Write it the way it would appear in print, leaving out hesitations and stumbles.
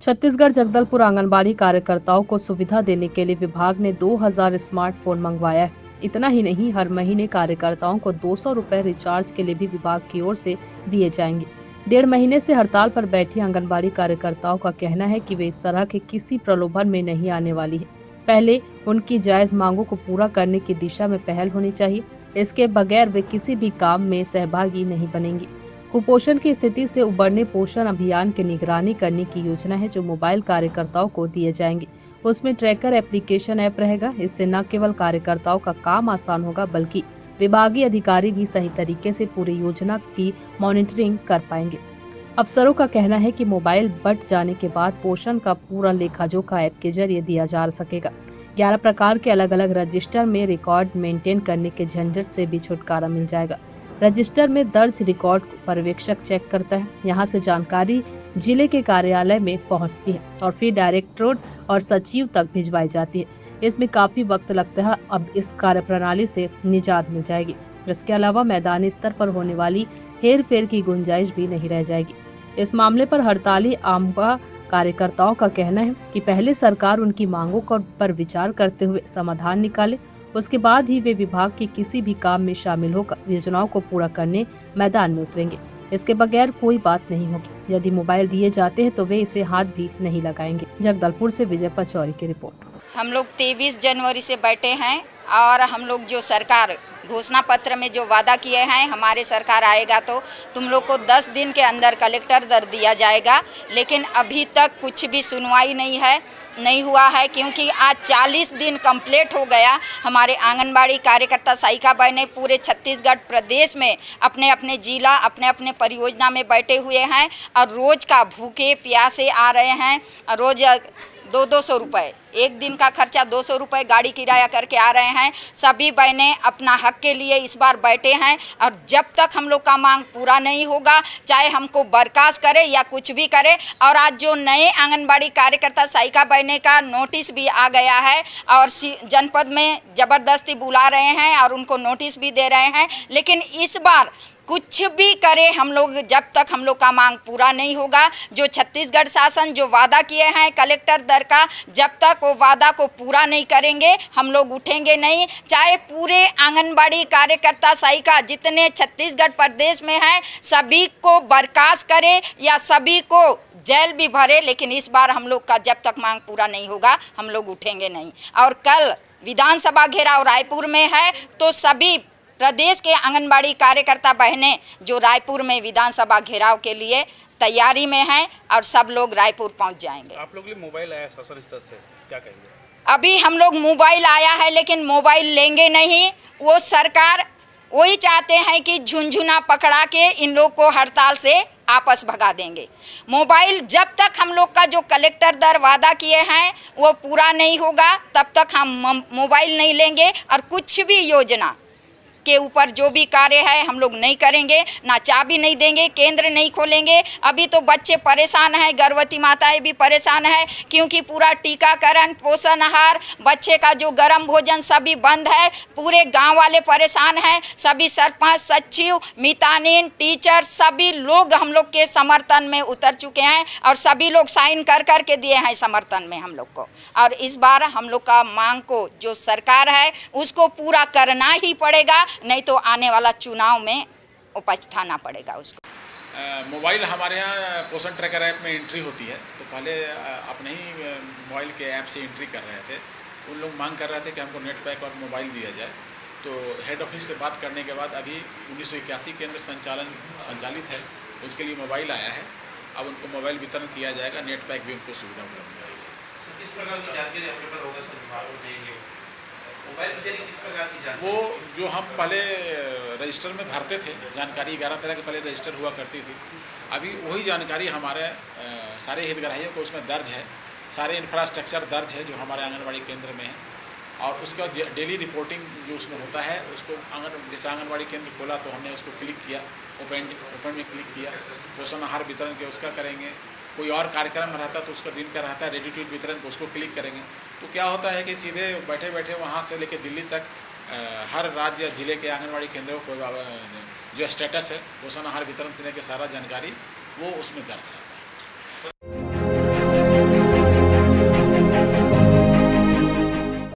छत्तीसगढ़ जगदलपुर आंगनबाड़ी कार्यकर्ताओं को सुविधा देने के लिए विभाग ने 2000 स्मार्टफोन मंगवाया है। इतना ही नहीं, हर महीने कार्यकर्ताओं को 200 रुपए रिचार्ज के लिए भी विभाग की ओर से दिए जाएंगे। 1.5 महीने से हड़ताल पर बैठी आंगनबाड़ी कार्यकर्ताओं का कहना है कि वे इस तरह के किसी प्रलोभन में नहीं आने वाली है। पहले उनकी जायज मांगों को पूरा करने की दिशा में पहल होनी चाहिए। इसके बगैर वे किसी भी काम में सहभागी नहीं बनेंगी। कुपोषण की स्थिति से उबरने पोषण अभियान की निगरानी करने की योजना है, जो मोबाइल कार्यकर्ताओं को दिए जाएंगे। उसमें ट्रैकर एप्लीकेशन ऐप रहेगा। इससे न केवल कार्यकर्ताओं का काम आसान होगा, बल्कि विभागीय अधिकारी भी सही तरीके से पूरी योजना की मॉनिटरिंग कर पाएंगे। अफसरों का कहना है कि मोबाइल बट जाने के बाद पोषण का पूरा लेखा जोखा ऐप के जरिए दिया जा सकेगा। 11 प्रकार के अलग अलग रजिस्टर में रिकॉर्ड मेंटेन करने के झंझट से भी छुटकारा मिल जाएगा। रजिस्टर में दर्ज रिकॉर्ड को पर्यवेक्षक चेक करता है। यहाँ से जानकारी जिले के कार्यालय में पहुँचती है और फिर डायरेक्टरेट और सचिव तक भिजवाई जाती है। इसमें काफी वक्त लगता है। अब इस कार्यप्रणाली से निजात मिल जाएगी। इसके अलावा मैदानी स्तर पर होने वाली हेर फेर की गुंजाइश भी नहीं रह जाएगी। इस मामले पर हड़ताली आमका कार्यकर्ताओं का कहना है कि पहले सरकार उनकी मांगों पर विचार करते हुए समाधान निकाले, उसके बाद ही वे विभाग के किसी भी काम में शामिल होकर योजनाओं को पूरा करने मैदान में उतरेंगे। इसके बगैर कोई बात नहीं होगी। यदि मोबाइल दिए जाते हैं तो वे इसे हाथ भी नहीं लगाएंगे। जगदलपुर से विजय पचौरी की रिपोर्ट। हम लोग 23 जनवरी से बैठे हैं और हम लोग जो सरकार घोषणा पत्र में जो वादा किए हैं, हमारे सरकार आएगा तो तुम लोग को 10 दिन के अंदर कलेक्टर दर दिया जाएगा, लेकिन अभी तक कुछ भी सुनवाई नहीं हुआ है। क्योंकि आज 40 दिन कंप्लीट हो गया। हमारे आंगनबाड़ी कार्यकर्ता साइका बाई ने पूरे छत्तीसगढ़ प्रदेश में अपने अपने जिला अपने अपने परियोजना में बैठे हुए हैं और रोज का भूखे प्यासे आ रहे हैं। रोज 200 रुपये, एक दिन का खर्चा 200 रुपये गाड़ी किराया करके आ रहे हैं। सभी बहनें अपना हक के लिए इस बार बैठे हैं और जब तक हम लोग का मांग पूरा नहीं होगा, चाहे हमको बर्खास्त करे या कुछ भी करे। और आज जो नए आंगनबाड़ी कार्यकर्ता साइका बहने का नोटिस भी आ गया है और जनपद में ज़बरदस्ती बुला रहे हैं और उनको नोटिस भी दे रहे हैं। लेकिन इस बार कुछ भी करे हम लोग, जब तक हम लोग का मांग पूरा नहीं होगा, जो छत्तीसगढ़ शासन जो वादा किए हैं कलेक्टर दर का, जब तक वो वादा को पूरा नहीं करेंगे हम लोग उठेंगे नहीं। चाहे पूरे आंगनबाड़ी कार्यकर्ता साइका जितने छत्तीसगढ़ प्रदेश में हैं सभी को बर्खास्त करे या सभी को जेल भी भरे, लेकिन इस बार हम लोग का जब तक मांग पूरा नहीं होगा हम लोग उठेंगे नहीं। और कल विधानसभा घेराव रायपुर में है तो सभी प्रदेश के आंगनबाड़ी कार्यकर्ता बहनें जो रायपुर में विधानसभा घेराव के लिए तैयारी में हैं और सब लोग रायपुर पहुंच जाएंगे। आप लोग के लिए मोबाइल आया शासन स्तर से, क्या कहेंगे? अभी हम लोग मोबाइल आया है लेकिन मोबाइल लेंगे नहीं। वो सरकार वही चाहते हैं कि झुनझुना पकड़ा के इन लोग को हड़ताल से आपस भगा देंगे। मोबाइल जब तक हम लोग का जो कलेक्टर दर वादा किए हैं वो पूरा नहीं होगा तब तक हम मोबाइल नहीं लेंगे और कुछ भी योजना के ऊपर जो भी कार्य है हम लोग नहीं करेंगे, ना चाबी नहीं देंगे, केंद्र नहीं खोलेंगे। अभी तो बच्चे परेशान हैं, गर्भवती माताएं भी परेशान हैं क्योंकि पूरा टीकाकरण, पोषण आहार, बच्चे का जो गर्म भोजन सभी बंद है। पूरे गांव वाले परेशान हैं। सभी सरपंच, सचिव, मितानिन, टीचर सभी लोग हम लोग के समर्थन में उतर चुके हैं और सभी लोग साइन कर के दिए हैं समर्थन में हम लोग को। और इस बार हम लोग का मांग को जो सरकार है उसको पूरा करना ही पड़ेगा, नहीं तो आने वाला चुनाव में उपस्थाना पड़ेगा उसको। मोबाइल हमारे यहाँ पोषण ट्रैकर ऐप में एंट्री होती है, तो पहले अपने ही मोबाइल के ऐप से एंट्री कर रहे थे। उन लोग मांग कर रहे थे कि हमको नेट पैक और मोबाइल दिया जाए। तो हेड ऑफिस से बात करने के बाद अभी 1981 केंद्र संचालित है, उसके लिए मोबाइल आया है। अब उनको मोबाइल वितरण किया जाएगा, नेट पैक भी उनको सुविधा उपलब्ध कराएगी। किस प्रकार की जानकारी आपके पास होगा सर? मोबाइल के जरिए किस प्रकार की जानकारी? वो जो हम पहले रजिस्टर में भरते थे जानकारी, 11 तरह के पहले रजिस्टर हुआ करती थी। अभी वही जानकारी हमारे सारे हितग्राहियों को उसमें दर्ज है, सारे इंफ्रास्ट्रक्चर दर्ज है जो हमारे आंगनबाड़ी केंद्र में है। और उसका डेली रिपोर्टिंग जो उसमें होता है उसको जैसे आंगनबाड़ी केंद्र खोला तो हमने उसको क्लिक किया, ओपन में क्लिक किया, पोषण आहार वितरण के उसका करेंगे। कोई और कार्यक्रम रहता तो उसका दिन का रहता है रेडी टू ईट वितरण को, उसको क्लिक करेंगे तो क्या होता है कि सीधे बैठे बैठे वहाँ से लेकर दिल्ली तक हर राज्य या जिले के आंगनबाड़ी केंद्रों को जो स्टेटस है पोषण आहार वितरण से लेकर सारा जानकारी वो उसमें दर्ज है।